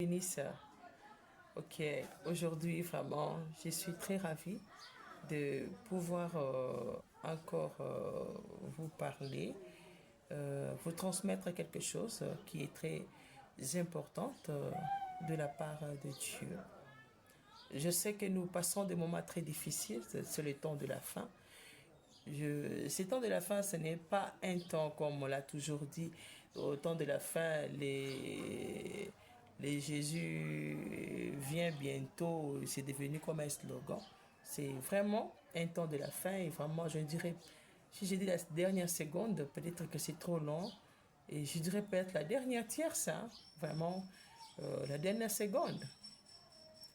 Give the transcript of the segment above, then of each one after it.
bénisse. Ok, aujourd'hui, vraiment, je suis très ravie de pouvoir encore vous parler, vous transmettre quelque chose qui est très importante de la part de Dieu. Je sais que nous passons des moments très difficiles, c'est le temps de la fin. Ce temps de la fin, ce n'est pas un temps comme on l'a toujours dit. Au temps de la fin, les Jésus vient bientôt, c'est devenu comme un slogan. C'est vraiment un temps de la fin et vraiment, je dirais, si j'ai dit la dernière seconde, peut-être que c'est trop long. Et je dirais peut-être la dernière tierce, hein, vraiment, la dernière seconde.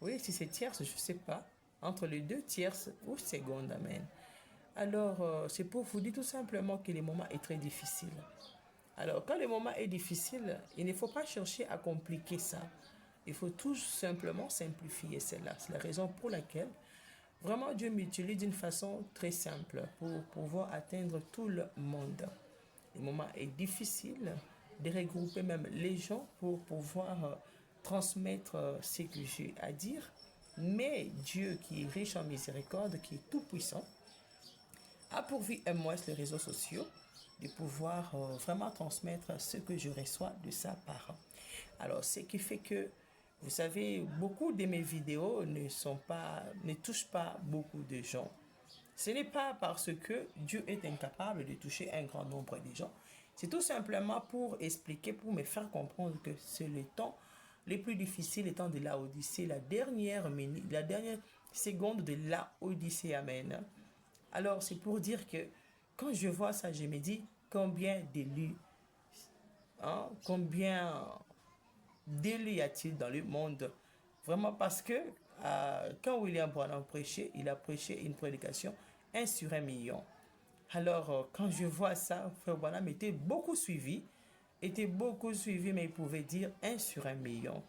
Oui, si c'est tierce, je ne sais pas. Entre les deux tierces ou secondes, amen. Alors, c'est pour vous dire tout simplement que le moment est très difficile. Alors, quand le moment est difficile, il ne faut pas chercher à compliquer ça. Il faut tout simplement simplifier cela. C'est la raison pour laquelle vraiment Dieu m'utilise d'une façon très simple pour pouvoir atteindre tout le monde. Le moment est difficile de regrouper même les gens pour pouvoir transmettre ce que j'ai à dire. Mais Dieu qui est riche en miséricorde, qui est tout puissant, a pourvu et moi les réseaux sociaux de pouvoir vraiment transmettre ce que je reçois de sa part. Alors, ce qui fait que, vous savez, beaucoup de mes vidéos ne touchent pas beaucoup de gens. Ce n'est pas parce que Dieu est incapable de toucher un grand nombre de gens. C'est tout simplement pour expliquer, pour me faire comprendre que c'est le temps le plus difficile, le temps de la Odyssée, la dernière minute, la dernière seconde de la Odyssée. Amen. Alors, c'est pour dire que quand je vois ça, je me dis combien d'élus, hein, combien d'élus y a-t-il dans le monde? Vraiment parce que quand William Branham prêchait, il a prêché une prédication 1 sur 1 million. Alors, quand je vois ça, Frère Branham était beaucoup suivi, mais il pouvait dire 1 sur 1 million.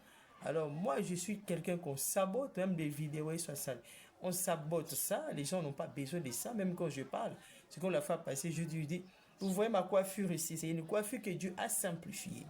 Alors, moi, je suis quelqu'un qu'on sabote, même des vidéos, sur ça. On sabote ça, les gens n'ont pas besoin de ça, même quand je parle. C'est comme la fois passée, je lui dis, vous voyez ma coiffure ici, c'est une coiffure que Dieu a simplifiée.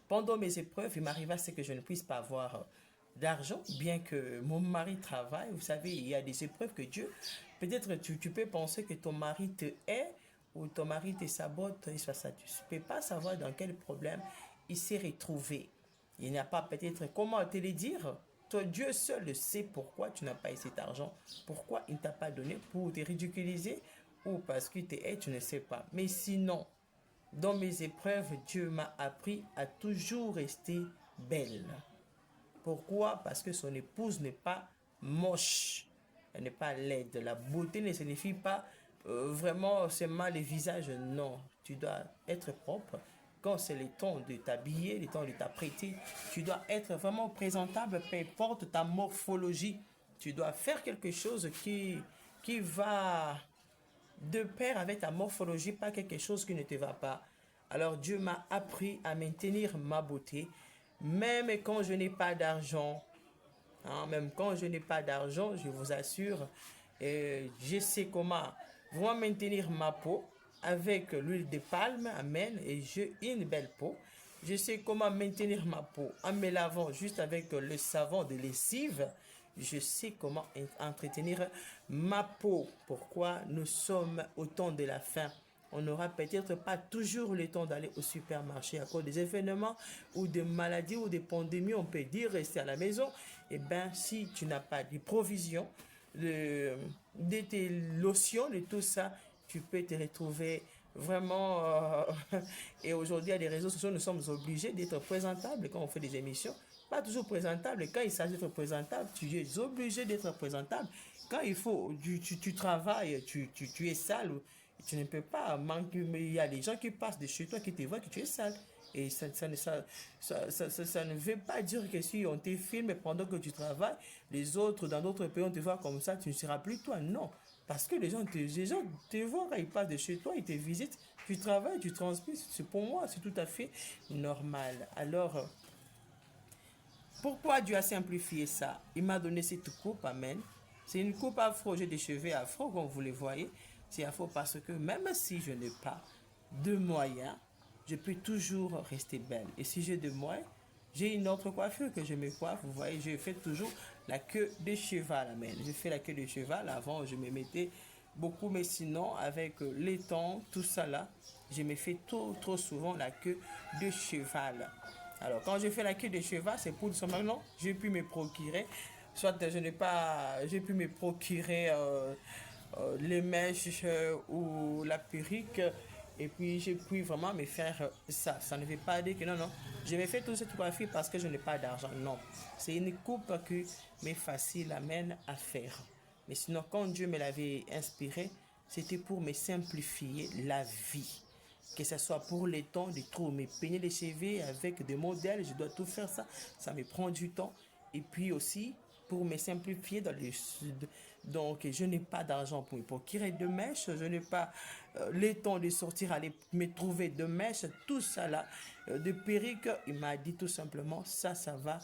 Pendant mes épreuves, il m'arriva ce que je ne puisse pas avoir d'argent, bien que mon mari travaille. Vous savez, il y a des épreuves que Dieu, peut-être tu peux penser que ton mari te hait ou ton mari te sabote, et soit ça. Tu ne peux pas savoir dans quel problème il s'est retrouvé. Il n'y a pas peut-être comment te le dire. Toi, Dieu seul sait pourquoi tu n'as pas eu cet argent, pourquoi il ne t'a pas donné pour te ridiculiser ou parce qu'il te hait, tu ne sais pas. Mais sinon, dans mes épreuves, Dieu m'a appris à toujours rester belle. Pourquoi? Parce que son épouse n'est pas moche. Elle n'est pas laide. La beauté ne signifie pas vraiment seulement le visage. Non, tu dois être propre. Quand c'est le temps de t'habiller, le temps de t'apprêter, tu dois être vraiment présentable, peu importe ta morphologie. Tu dois faire quelque chose qui va de pair avec ta morphologie, pas quelque chose qui ne te va pas. Alors Dieu m'a appris à maintenir ma beauté, même quand je n'ai pas d'argent. Hein, même quand je n'ai pas d'argent, je vous assure, je sais comment vraiment maintenir ma peau avec l'huile de palme, amen, et j'ai une belle peau. Je sais comment maintenir ma peau en me lavant juste avec le savon de lessive. Je sais comment entretenir ma peau. Pourquoi nous sommes au temps de la fin? On n'aura peut-être pas toujours le temps d'aller au supermarché à cause des événements ou des maladies ou des pandémies. On peut dire rester à la maison. Eh bien, si tu n'as pas de provisions, de tes lotions, de tout ça, tu peux te retrouver vraiment. Et aujourd'hui, à des réseaux sociaux, nous sommes obligés d'être présentables quand on fait des émissions. Pas toujours présentable. Quand il s'agit d'être présentable, tu es obligé d'être présentable. Quand il faut, tu travailles, tu es sale, tu ne peux pas manquer. Mais il y a des gens qui passent de chez toi qui te voient que tu es sale. Et ça ne veut pas dire que si on te filme pendant que tu travailles, les autres dans d'autres pays, on te voit comme ça, tu ne seras plus toi. Non. Parce que les gens te voient quand ils passent de chez toi, ils te visitent, tu travailles, tu transpires. Pour moi, c'est tout à fait normal. Alors, pourquoi Dieu a simplifié ça? Il m'a donné cette coupe, amen. C'est une coupe afro, j'ai des cheveux afro, comme vous les voyez. C'est afro parce que même si je n'ai pas de moyens, je peux toujours rester belle. Et si j'ai de moyens, J'ai une autre coiffure que je me coiffe. Vous voyez, je fais toujours la queue de cheval. Amen. Je fais la queue de cheval. Avant, je me mettais beaucoup, mais sinon, avec les temps, tout ça là, je me fais trop souvent la queue de cheval. Alors, quand je fais la queue de cheval, c'est pour ce maintenant, j'ai pu me procurer, soit je n'ai pas, j'ai pu me procurer les mèches ou la perruque. Et puis, j'ai pu vraiment me faire ça. Ça ne veut pas dire que non, non. Je me fais tout cette coiffure parce que je n'ai pas d'argent. Non. C'est une coupe que m'est facile à mène à faire. Mais sinon, quand Dieu me l'avait inspiré, c'était pour me simplifier la vie. Que ce soit pour les temps de trop me peigner les cheveux avec des modèles, je dois tout faire ça. Ça me prend du temps. Et puis aussi, pour me simplifier dans le sud. Donc, je n'ai pas d'argent pour me procurer de mèches. Je n'ai pas le temps de sortir, aller me trouver de mèches. Tout ça là, de perruque, il m'a dit tout simplement, ça va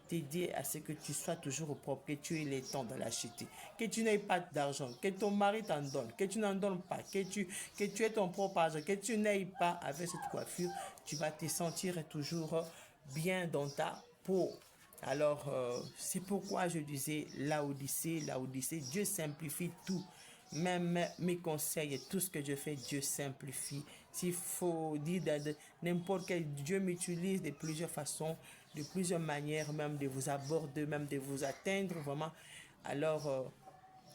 t'aider à ce que tu sois toujours au propre, que tu aies le temps de l'acheter, que tu n'aies pas d'argent, que ton mari t'en donne, que tu n'en donnes pas, que tu aies ton propre argent, que tu n'aies pas avec cette coiffure, tu vas te sentir toujours bien dans ta peau. Alors, c'est pourquoi je disais Laodicée, Dieu simplifie tout. Même mes conseils et tout ce que je fais, Dieu simplifie. S'il faut dire n'importe quel, Dieu m'utilise de plusieurs façons, de plusieurs manières, même de vous aborder, même de vous atteindre, vraiment. Alors,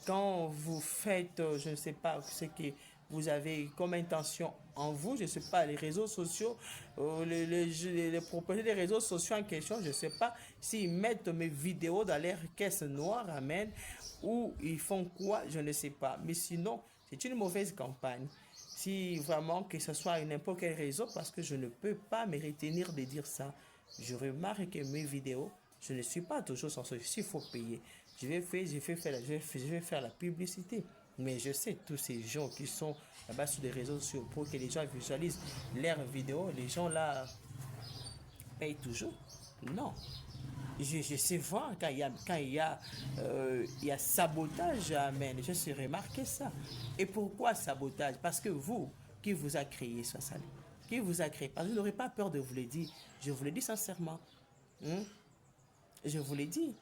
quand vous faites, je ne sais pas ce que vous avez comme intention en vous, je ne sais pas, les réseaux sociaux, les propriétaires des réseaux sociaux en question, je ne sais pas s'ils mettent mes vidéos dans leur caisse noire, amen, ou ils font quoi, je ne sais pas. Mais sinon, c'est une mauvaise campagne. Si vraiment que ce soit n'importe quel réseau, parce que je ne peux pas me retenir de dire ça. Je remarque que mes vidéos, je ne suis pas toujours sans ce s'il faut payer. Je vais faire la publicité. Mais je sais, tous ces gens qui sont là-bas sur les réseaux sociaux pour que les gens visualisent leurs vidéos, les gens là payent toujours. Non. Je sais voir il y a sabotage, amen. Je sais remarquer ça. Et pourquoi sabotage? Parce que vous, qui vous a créé, soit salé, qui vous a créé, parce que vous n'aurez pas peur de vous le dire. Je vous le dis sincèrement. Hein? Je vous l'ai dit.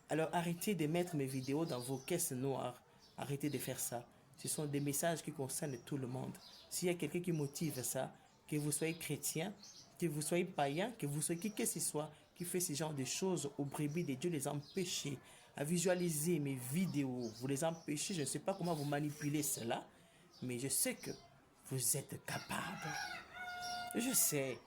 Alors arrêtez de mettre mes vidéos dans vos caisses noires. Arrêtez de faire ça. Ce sont des messages qui concernent tout le monde. S'il y a quelqu'un qui motive ça, que vous soyez chrétien, que vous soyez païen, que vous soyez qui que ce soit, qui fait ce genre de choses au brebis de Dieu, les empêcher à visualiser mes vidéos, vous les empêchez, je ne sais pas comment vous manipulez cela, mais je sais que vous êtes capable. Je sais.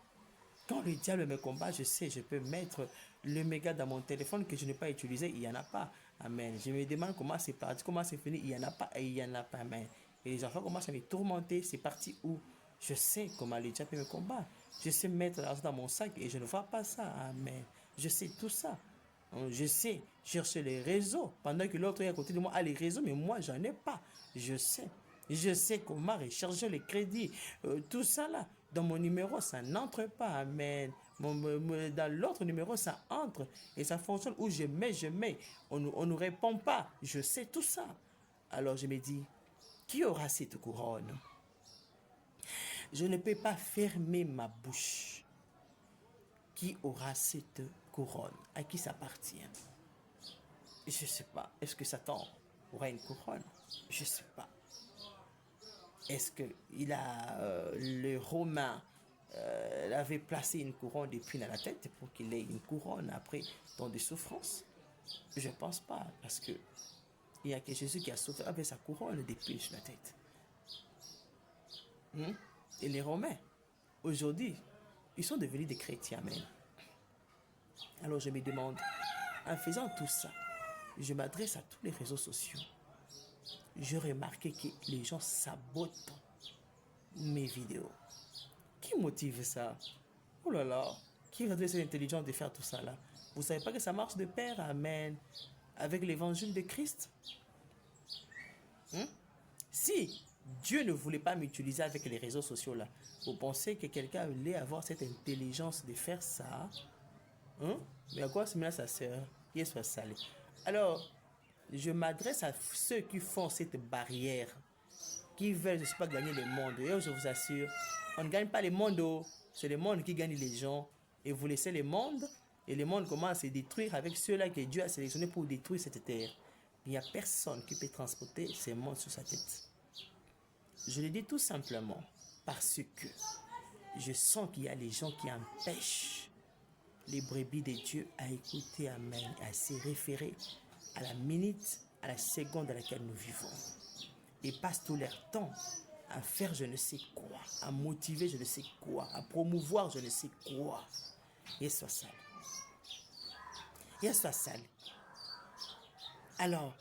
Quand le diable me combat, je sais, je peux mettre le méga dans mon téléphone que je n'ai pas utilisé, il n'y en a pas. Amen. Je me demande comment c'est parti, comment c'est fini, il n'y en a pas et il n'y en a pas. Amen. Et les enfants commencent à me tourmenter, c'est parti où? Je sais comment le diable me combat. Je sais mettre l'argent dans mon sac et je ne vois pas ça. Amen. Je sais tout ça. Je sais chercher les réseaux pendant que l'autre est à côté de moi a les réseaux, mais moi j'en ai pas. Je sais. Je sais comment recharger les crédits. Tout ça là. Dans mon numéro, ça n'entre pas. Amen. Dans l'autre numéro, ça entre. Et ça fonctionne où je mets. On ne répond pas. Je sais tout ça. Alors je me dis, qui aura cette couronne? Je ne peux pas fermer ma bouche. Qui aura cette couronne? À qui ça appartient? Je ne sais pas. Est-ce que Satan aura une couronne? Je ne sais pas. Est-ce qu'il a le Romain avait placé une couronne d'épines à la tête pour qu'il ait une couronne après dans des souffrances? Je ne pense pas, parce que il y a que Jésus qui a souffert avec sa couronne d'épines sur la tête. Et les Romains, aujourd'hui, ils sont devenus des chrétiens même. Alors je me demande, en faisant tout ça, je m'adresse à tous les réseaux sociaux. J'ai remarqué que les gens sabotent mes vidéos. Qui motive ça? Oh là là, qui va donner cette intelligence de faire tout ça là? Vous savez pas que ça marche de pair, amen, avec l'évangile de Christ? Si Dieu ne voulait pas m'utiliser avec les réseaux sociaux là, vous pensez que quelqu'un allait avoir cette intelligence de faire ça? Mais à quoi ça sert? Qui soit salé. Alors, je m'adresse à ceux qui font cette barrière, qui veulent, je ne sais pas, gagner le monde. Et je vous assure, on ne gagne pas le monde, c'est le monde qui gagne les gens. Et vous laissez le monde Et le monde commence à se détruire avec ceux-là que Dieu a sélectionnés pour détruire cette terre. Il n'y a personne qui peut transporter ces mondes sur sa tête. Je le dis tout simplement parce que je sens qu'il y a des gens qui empêchent les brebis de Dieu à écouter, amen, à se référer à la minute, à la seconde dans laquelle nous vivons. Ils passent tout leur temps à faire je ne sais quoi, à motiver je ne sais quoi, à promouvoir je ne sais quoi. Et soit sale. Et soit sale. Alors,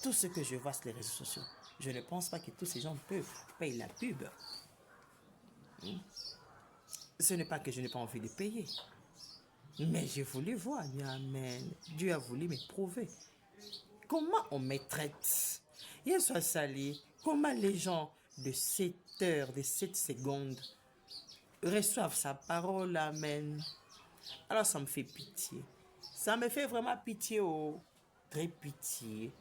tout ce que je vois sur les réseaux sociaux, je ne pense pas que tous ces gens peuvent payer la pub. Ce n'est pas que je n'ai pas envie de payer. Mais je voulais voir, amen. Dieu a voulu me prouver. Comment on me traite? Il soit sali. Comment les gens de 7 heures, de 7 secondes reçoivent sa parole, amen. Alors ça me fait pitié. Ça me fait vraiment pitié, oh. Très pitié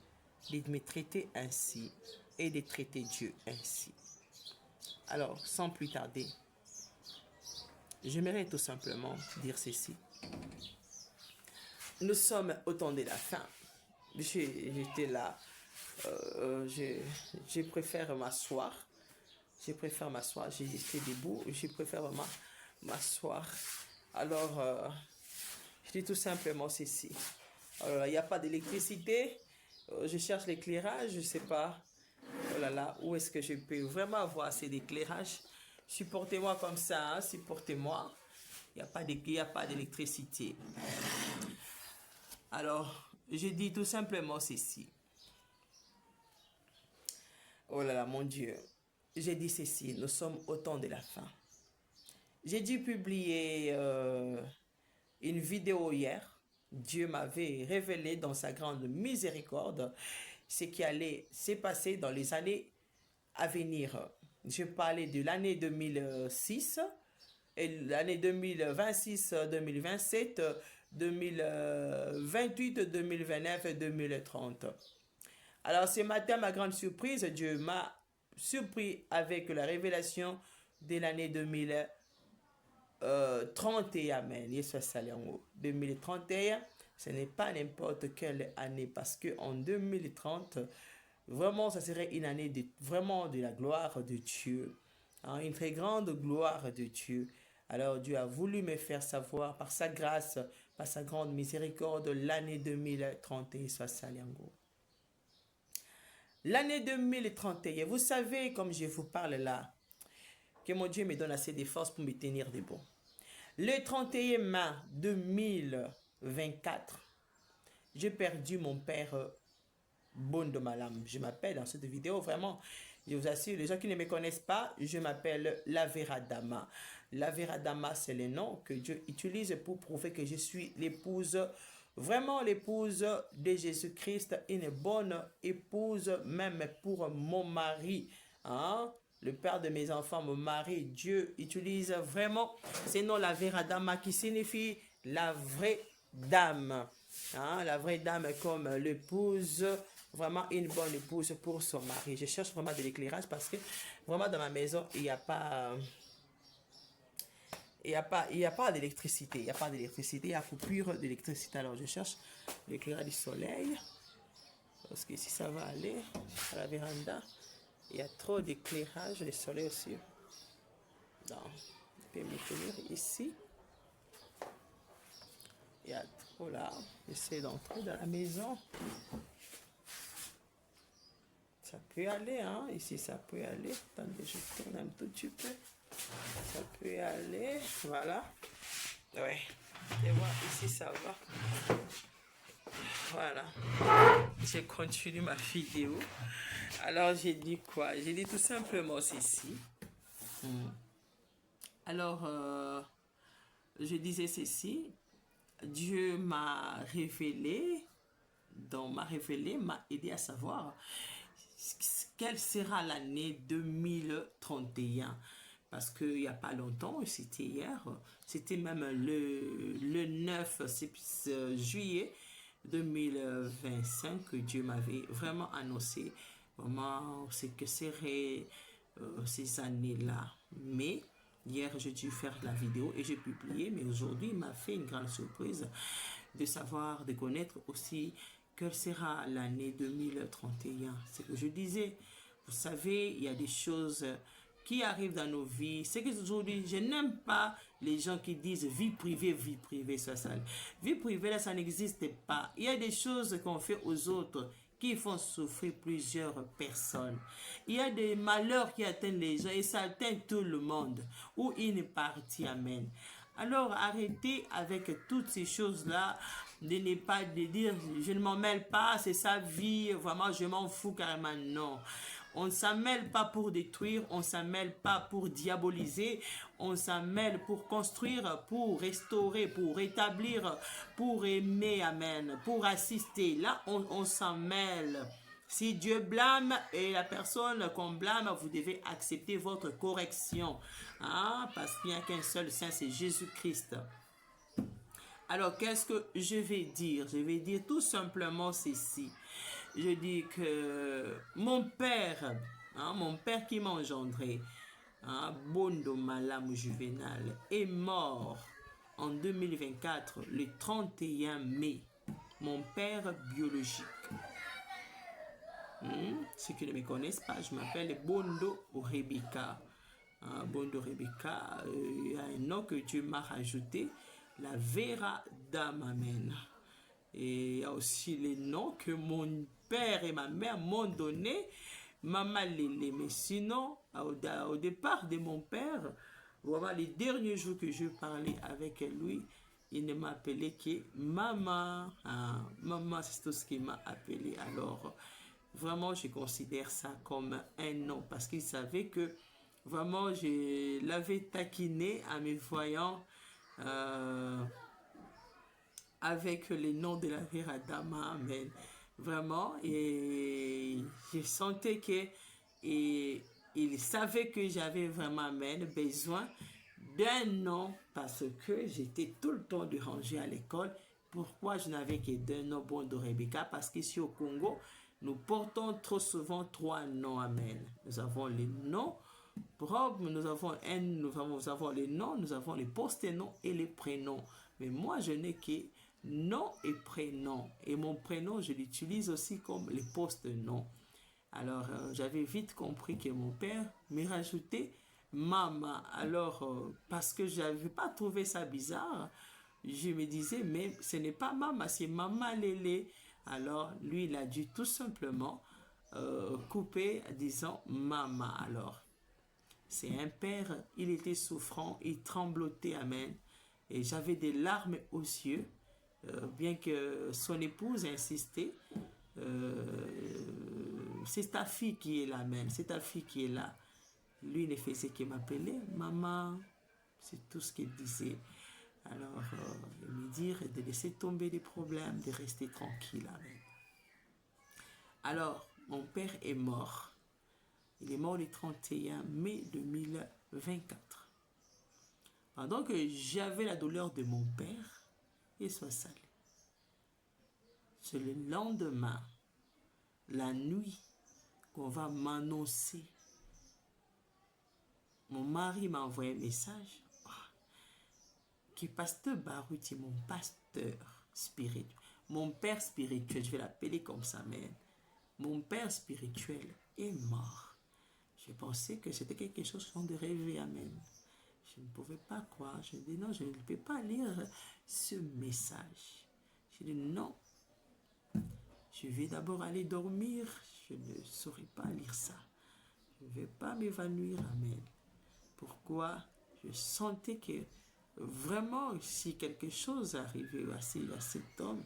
de me traiter ainsi et de traiter Dieu ainsi. Alors, sans plus tarder, j'aimerais tout simplement dire ceci. Nous sommes au temps de la fin. J'étais là. Je préfère m'asseoir. J'étais debout. Je préfère vraiment m'asseoir. Alors, je dis tout simplement ceci. Il n'y a pas d'électricité. Je cherche l'éclairage. Je ne sais pas. Oh là là, où est-ce que je peux vraiment avoir assez d'éclairage? Supportez-moi comme ça, hein, supportez-moi. Il n'y a pas d'électricité. Alors, je dis tout simplement ceci. Oh là là, mon Dieu. J'ai dit ceci, nous sommes au temps de la fin. J'ai dû publier une vidéo hier. Dieu m'avait révélé dans sa grande miséricorde ce qui allait se passer dans les années à venir. Je parlais de l'année 2006 et l'année 2026, 2027, 2028, 2029 et 2030. Alors ce matin, ma grande surprise, Dieu m'a surpris avec la révélation de l'année 2031. Amen. Yesu soit en haut. 2031, ce n'est pas n'importe quelle année parce qu'en 2030, vraiment, ça serait une année vraiment de la gloire de Dieu. Hein, une très grande gloire de Dieu. Alors Dieu a voulu me faire savoir par sa grâce, par sa grande miséricorde, l'année 2031 soit Saliango. L'année 2031, vous savez, comme je vous parle là, que mon Dieu me donne assez de force pour me tenir debout. Le 31 mai 2024, j'ai perdu mon père Bondo Malam. Je m'appelle dans cette vidéo, vraiment, je vous assure, les gens qui ne me connaissent pas, je m'appelle Lavera Dama. Lavera Dama, c'est le nom que Dieu utilise pour prouver que je suis l'épouse, vraiment l'épouse de Jésus-Christ, une bonne épouse, même pour mon mari. Hein? Le père de mes enfants, mon mari, Dieu utilise vraiment ce nom Lavera Dama qui signifie la vraie dame. Hein? La vraie dame comme l'épouse, vraiment une bonne épouse pour son mari. Je cherche vraiment de l'éclairage parce que vraiment dans ma maison, il n'y a pas... Il n'y a pas d'électricité. Il n'y a pas d'électricité. Il y a coupure d'électricité. Alors, je cherche l'éclairage du soleil. Parce que si ça va aller à la véranda, il y a trop d'éclairage. Le soleil aussi. Donc, je peux me tenir ici. Il y a trop là. J'essaie d'entrer dans la maison. Ça peut aller, hein. Ici, ça peut aller. Attendez, je tourne un tout petit peu. Ça peut aller. Voilà. Ouais. Et voilà, ici, ça va. Voilà. Je continue ma vidéo. Alors, j'ai dit quoi? J'ai dit tout simplement ceci. Alors, je disais ceci. Dieu m'a révélé, m'a aidé à savoir quelle sera l'année 2031. Parce qu'il n'y a pas longtemps, c'était hier, c'était même le 9 juillet 2025 que Dieu m'avait vraiment annoncé vraiment ce que seraient ces années-là. Mais Hier, j'ai dû faire la vidéo et j'ai publié, mais aujourd'hui, il m'a fait une grande surprise de savoir, de connaître aussi quelle sera l'année 2031. C'est que je disais, vous savez, il y a des choses qui arrivent dans nos vies. C'est que aujourd'hui, je n'aime pas les gens qui disent vie privée, ça. Vie privée, là, ça n'existe pas. Il y a des choses qu'on fait aux autres qui font souffrir plusieurs personnes. Il y a des malheurs qui atteignent les gens et ça atteint tout le monde. Ou une partie, amen. Alors arrêtez avec toutes ces choses-là, de ne pas de dire je ne m'en mêle pas, c'est sa vie, vraiment je m'en fous carrément, non. On ne s'en mêle pas pour détruire, on ne s'en mêle pas pour diaboliser, on s'en mêle pour construire, pour restaurer, pour rétablir, pour aimer, amen, pour assister. Là, on s'en mêle. Si Dieu blâme et la personne qu'on blâme, vous devez accepter votre correction. Hein? Parce qu'il n'y a qu'un seul Saint, c'est Jésus-Christ. Alors, qu'est-ce que je vais dire? Je vais dire tout simplement ceci. Je dis que mon père qui m'a engendré, Bondo Malamu Juvenal, est mort en 2024, le 31 mai. Mon père biologique. Ceux qui ne me connaissent pas, je m'appelle Bondo Rebecca. Bondo Rebecca, il y a un nom que Dieu m'a rajouté, la Vera Damamen. Et il y a aussi les noms que mon père et ma mère m'ont donné, Maman Lélé. Mais sinon, au départ de mon père, voilà, les derniers jours que je parlais avec lui, il ne m'a appelé que Maman. Maman, c'est tout ce qu'il m'a appelé. Alors, vraiment, je considère ça comme un nom parce qu'il savait que vraiment, je l'avais taquiné en me voyant avec les noms de la Véradama, amen. Vraiment, et je sentais que il savait que j'avais vraiment, amen, besoin d'un nom parce que j'étais tout le temps dérangée à l'école. Pourquoi je n'avais que deux noms, Bondo Rebecca? Parce qu'ici au Congo, nous portons trop souvent trois noms, amen. Nous avons les noms propres, nous avons les noms, nous avons les post-noms et les prénoms. Mais moi, je n'ai que nom et prénom. Et mon prénom, je l'utilise aussi comme les post-noms. Alors, j'avais vite compris que mon père me rajoutait Maman. Alors, parce que je n'avais pas trouvé ça bizarre, je me disais, mais ce n'est pas Maman, c'est Maman Lélé. Alors, lui, il a dû tout simplement couper en disant Maman. Alors, c'est un père, il était souffrant, il tremblotait, amen. Et j'avais des larmes aux yeux, bien que son épouse insistait. C'est ta fille qui est là, amen. C'est ta fille qui est là. Lui ne faisait que m'appeler Maman. C'est tout ce qu'il disait. Alors, me dire de laisser tomber les problèmes, de rester tranquille, amen. Alors, mon père est mort. Il est mort le 31 mai 2024. Pendant que j'avais la douleur de mon père, il soit salé. C'est le lendemain, la nuit, qu'on va m'annoncer. Mon mari m'a envoyé un message que pasteur Baruti, mon pasteur spirituel, mon père spirituel, je vais l'appeler comme ça, mais mon père spirituel est mort. Je pensais que c'était quelque chose de rêvé, amen. Je ne pouvais pas croire. Je dis non, je ne peux pas lire ce message. Je dis non. Je vais d'abord aller dormir. Je ne saurais pas lire ça. Je ne vais pas m'évanouir, amen. Pourquoi? Je sentais que vraiment, si quelque chose arrivait à cet homme,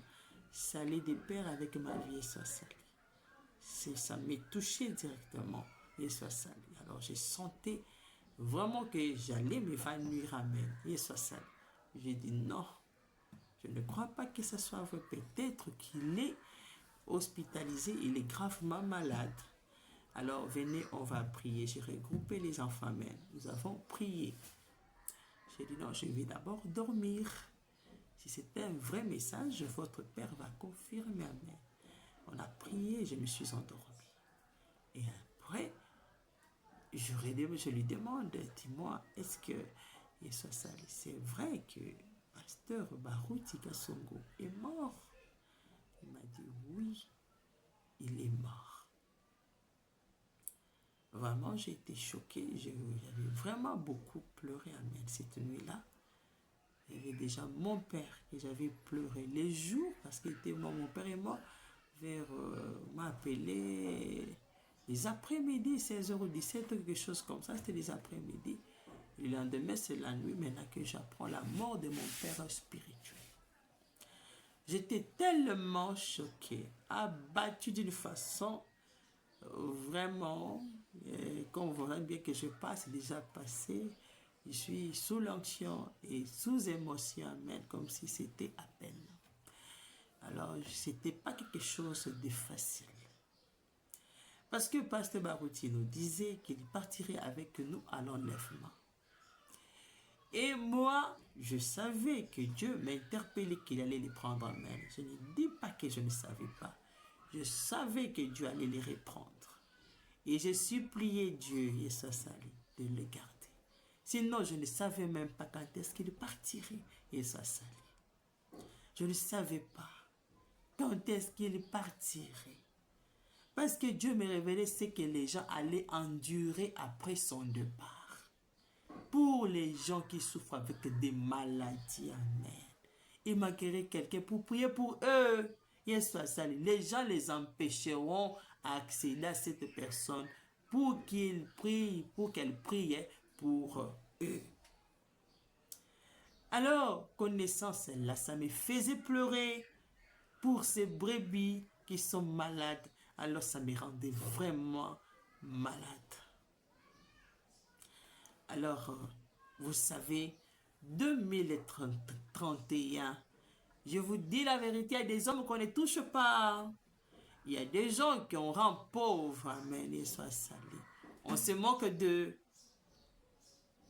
ça allait de pair avec ma vie et soit sali. Ça m'est touché directement et soit sali. Alors, je sentais vraiment que j'allais m'évanouir, amen. Et soit sali. J'ai dit non. Je ne crois pas que ce soit vrai. Peut-être qu'il est hospitalisé, il est gravement malade. Alors, venez, on va prier. J'ai regroupé les enfants, amen. Nous avons prié. J'ai dit non, je vais d'abord dormir. Si c'était un vrai message, votre Père va confirmer, amen. On a prié, je me suis endormi. Et après, je lui demande, dis-moi, est-ce que c'est vrai que pasteur Baruti Kasongo est mort? Il m'a dit oui, il est mort. Vraiment, j'ai été choquée, j'avais vraiment beaucoup pleuré, amen, cette nuit-là. Il y avait déjà mon père que j'avais pleuré les jours, parce que mon père est mort vers, m'a appelé les après-midi, 16h ou 17h, quelque chose comme ça, c'était les après-midi. Le lendemain, c'est la nuit maintenant que j'apprends la mort de mon père spirituel. J'étais tellement choquée, abattue d'une façon vraiment, comme vous voyez bien que je passe, déjà passé, je suis sous l'onction et sous émotion, amen, comme si c'était à peine. Alors, c'était pas quelque chose de facile. Parce que Pasteur Baruti nous disait qu'il partirait avec nous à l'enlèvement. Et moi, je savais que Dieu m'interpellait qu'il allait les prendre en main. Je ne dis pas que je ne savais pas. Je savais que Dieu allait les reprendre. Et j'ai supplié Dieu, Yeshua Sali, de le garder. Sinon, je ne savais même pas quand est-ce qu'il partirait, Yeshua Sali. Je ne savais pas quand est-ce qu'il partirait. Parce que Dieu me révélait ce que les gens allaient endurer après son départ. Pour les gens qui souffrent avec des maladies, amen. Il manquerait quelqu'un pour prier pour eux. Yeshua Sali. Les gens les empêcheront d'accéder à cette personne pour qu'ils prient, pour qu'elle prie pour eux. Alors, connaissance là, ça me faisait pleurer pour ces brebis qui sont malades. Alors, ça me rendait vraiment malade. Alors, vous savez, 2031, je vous dis la vérité, il y a des hommes qu'on ne touche pas. Il y a des gens qu'on rend pauvres. Amen, et soit salé. On se moque d'eux.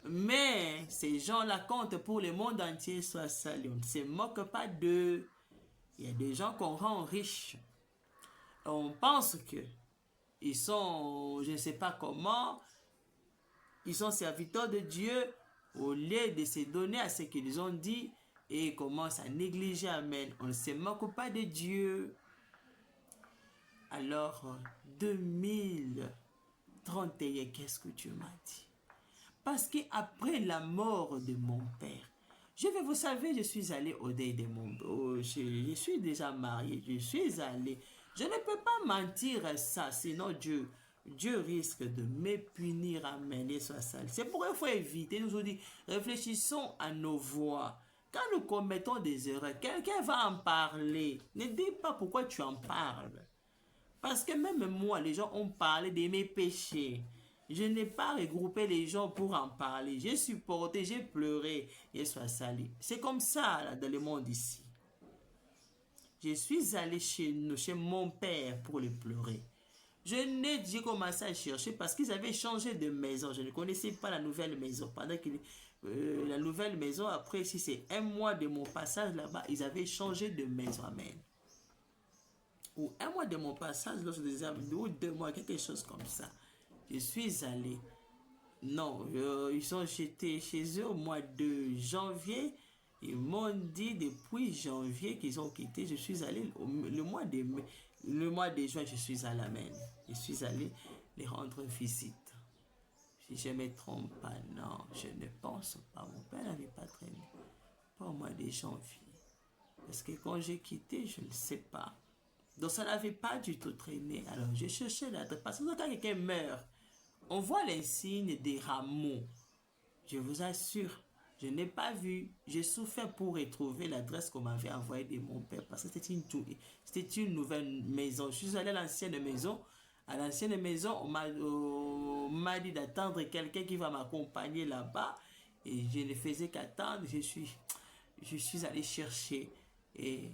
Mais ces gens-là comptent pour le monde entier, soit salé. On ne se moque pas d'eux. Il y a des gens qu'on rend riches. On pense que ils sont, je ne sais pas comment, ils sont serviteurs de Dieu au lieu de se donner à ce qu'ils ont dit et commencent à négliger. Amen. On ne se moque pas de Dieu. Alors, 2031, qu'est-ce que Dieu m'a dit? Parce qu'après la mort de mon père, vous savez, je suis allé au deuil de mon père. Je suis déjà marié, je suis allé. Je ne peux pas mentir à ça, sinon Dieu risque de me punir, amen, et soit sale. C'est pourquoi il faut éviter, nous dit, réfléchissons à nos voix. Quand nous commettons des erreurs, quelqu'un va en parler. Ne dis pas pourquoi tu en parles. Parce que même moi, les gens ont parlé de mes péchés. Je n'ai pas regroupé les gens pour en parler. J'ai supporté, j'ai pleuré et soit sali. C'est comme ça là, dans le monde ici. Je suis allé chez mon père pour le pleurer. J'ai commencé à chercher parce qu'ils avaient changé de maison. Je ne connaissais pas la nouvelle maison. Pendant que la nouvelle maison, après, si c'est un mois de mon passage là-bas, ils avaient changé de maison. Amen. Ou un mois de mon passage, ou 2 mois, quelque chose comme ça. Je suis allé. Non, ils ont jeté chez eux au mois de janvier. Ils m'ont dit depuis janvier qu'ils ont quitté. Je suis allé le mois de juin, je suis allé à Amen. Je suis allé les rendre visite. Si je ne me trompe pas, non, je ne pense pas. Mon père n'avait pas traîné. Pas au mois de janvier. Parce que quand j'ai quitté, je ne sais pas. Donc ça n'avait pas du tout traîné. Alors je cherchais l'adresse. Parce que quand quelqu'un meurt, on voit les signes des rameaux. Je vous assure, je n'ai pas vu. J'ai souffert pour retrouver l'adresse qu'on m'avait envoyée de mon père. Parce que c'était une nouvelle maison. Je suis allé à l'ancienne maison. À l'ancienne maison, on m'a dit d'attendre quelqu'un qui va m'accompagner là-bas. Et je ne faisais qu'attendre. Je suis allé chercher. Et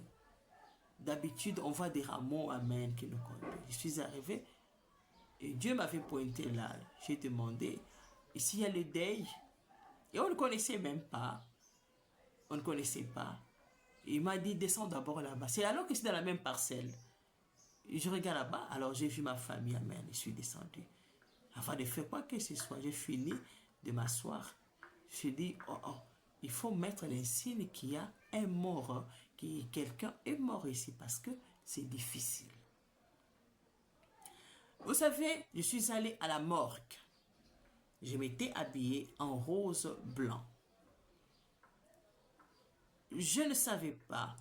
d'habitude, on voit des rameaux, amen, qui nous conduisent. Je suis arrivé et Dieu m'avait pointé là. J'ai demandé, ici il y a le deuil. Et on ne connaissait même pas. On ne connaissait pas. Et il m'a dit, descends d'abord là-bas. C'est alors que c'est dans la même parcelle. Et je regarde là-bas, alors j'ai vu ma famille, amen, je suis descendu. Avant de faire quoi que ce soit, j'ai fini de m'asseoir. Je dis, il faut mettre l'insigne qu'il y a un mort, que quelqu'un est mort ici parce que c'est difficile. Vous savez, je suis allé à la morgue. Je m'étais habillé en rose blanc. Je ne savais pas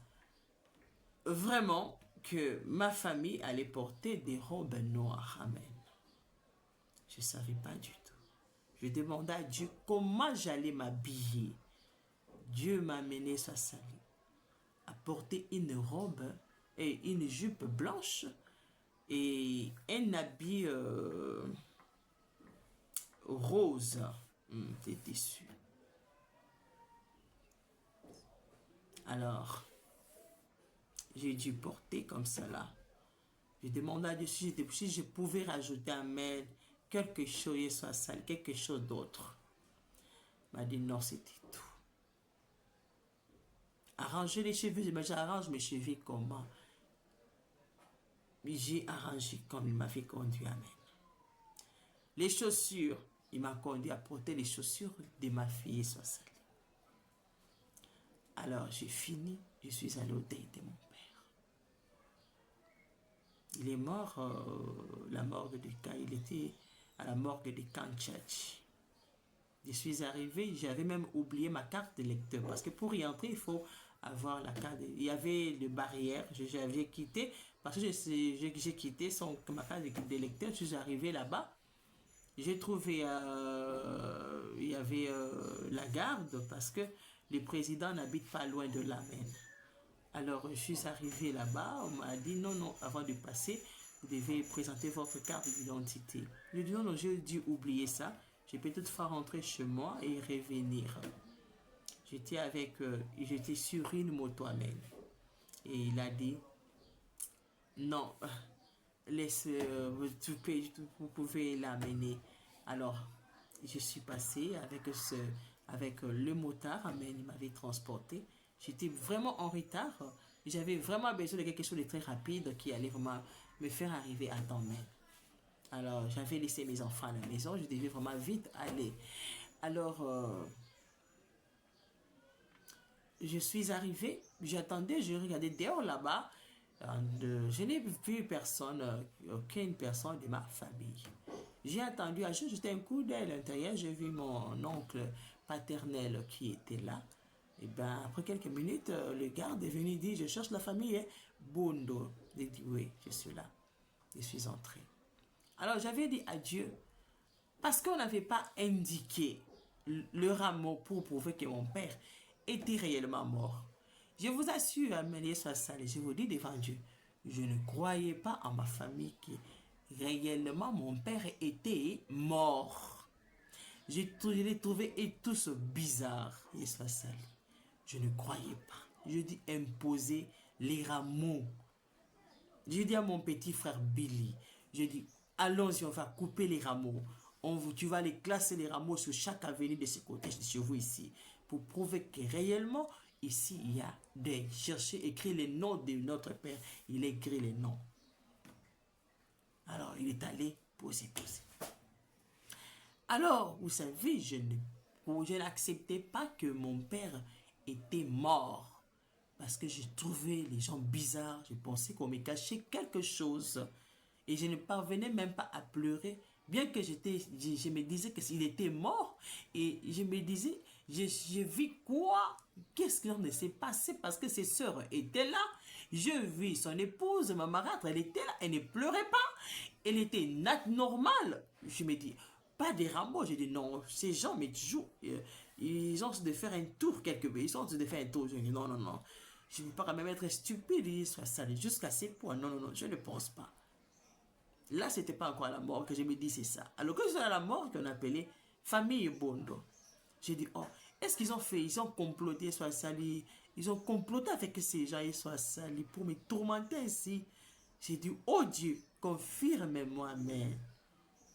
vraiment que ma famille allait porter des robes noires. Amen. Je ne savais pas du tout. Je demandais à Dieu comment j'allais m'habiller. Dieu m'a amené sa salut à porter une robe et une jupe blanche et un habit rose de tissu. Alors, j'ai dû porter comme cela. Je demandais à Dieu si je pouvais rajouter à main quelque chose soit sale, quelque chose d'autre. Il m'a dit non, c'était tout. Arranger les cheveux, j'arrange mes cheveux comment? J'ai arrangé comme il m'avait conduit. Amen. Les chaussures, il m'a conduit à porter les chaussures de ma fille soit sale. Alors j'ai fini, je suis allé au deuil de mon père. Il est mort, la morgue de Ka, il était à la morgue de Kanchachi. Je suis arrivé, j'avais même oublié ma carte de lecteur parce que pour y entrer, il faut avoir la carte. Il y avait les barrières, j'avais quitté parce que j'ai quitté ma carte de lecteur. Je suis arrivé là-bas. J'ai trouvé, il y avait la garde parce que le président n'habite pas loin de la Maine. Alors, je suis arrivé là-bas, on m'a dit non, avant de passer, vous devez présenter votre carte d'identité. Je dis non, j'ai dû oublier ça. Je peux toutefois rentrer chez moi et revenir. J'étais sur une moto à même. Et il a dit, non, vous pouvez l'amener. Alors, je suis passé avec le motard, amen, il m'avait transporté. J'étais vraiment en retard. J'avais vraiment besoin de quelque chose de très rapide qui allait vraiment me faire arriver à temps même. Alors, j'avais laissé mes enfants à la maison. Je devais vraiment vite aller. Alors, je suis arrivé. J'attendais, je regardais dehors là-bas. Je n'ai vu personne, aucune personne de ma famille. J'ai attendu, j'étais un coup d'œil à l'intérieur. J'ai vu mon oncle paternel qui était là. Et bien, après quelques minutes, le garde est venu dire, je cherche la famille, hein? Bondo. J'ai dit, oui, je suis là. Je suis entré. Alors, j'avais dit à Dieu, parce qu'on n'avait pas indiqué le rameau pour prouver que mon père était réellement mort. Je vous assure, Amélie Soissal, je vous dis devant Dieu, je ne croyais pas en ma famille que réellement mon père était mort. Je l'ai trouvé et tous bizarre, Soissal. Je ne croyais pas. Je dis imposer les rameaux. Je dis à mon petit frère Billy, je dis, allons-y, on va couper les rameaux. Tu vas les classer les rameaux sur chaque avenue de ce côté, de chez vous ici, pour prouver que réellement, ici, il y a des chercher, écrire les noms de notre Père. Il a écrit les noms. Alors, il est allé poser. Alors, vous savez, je n'acceptais pas que mon père était mort. Parce que j'ai trouvé les gens bizarres. Je pensais qu'on me cachait quelque chose. Et je ne parvenais même pas à pleurer. Bien que je me disais qu'il était mort. Et je me disais, j'ai vu quoi? Qu'est-ce qui s'est passé? Parce que ses sœurs étaient là. Je vis son épouse, ma marâtre, elle était là. Elle ne pleurait pas. Elle était normale. Je me dis, pas des rameaux. J'ai dit, non, ces gens, mais toujours, ils ont de faire un tour quelque part. Ils ont de faire un tour. Je dis, non. Je ne peux pas quand même être stupide, soit sale jusqu'à ces points. Non, je ne pense pas. Là, ce n'était pas encore à la mort que je me dis c'est ça. Alors que c'est à la mort qu'on appelait famille Bondo. J'ai dit, est-ce qu'ils ont fait, ils ont comploté, soit sali, ils ont comploté avec ces gens, ils soient salis pour me tourmenter ainsi. J'ai dit, oh Dieu, confirme-moi, mais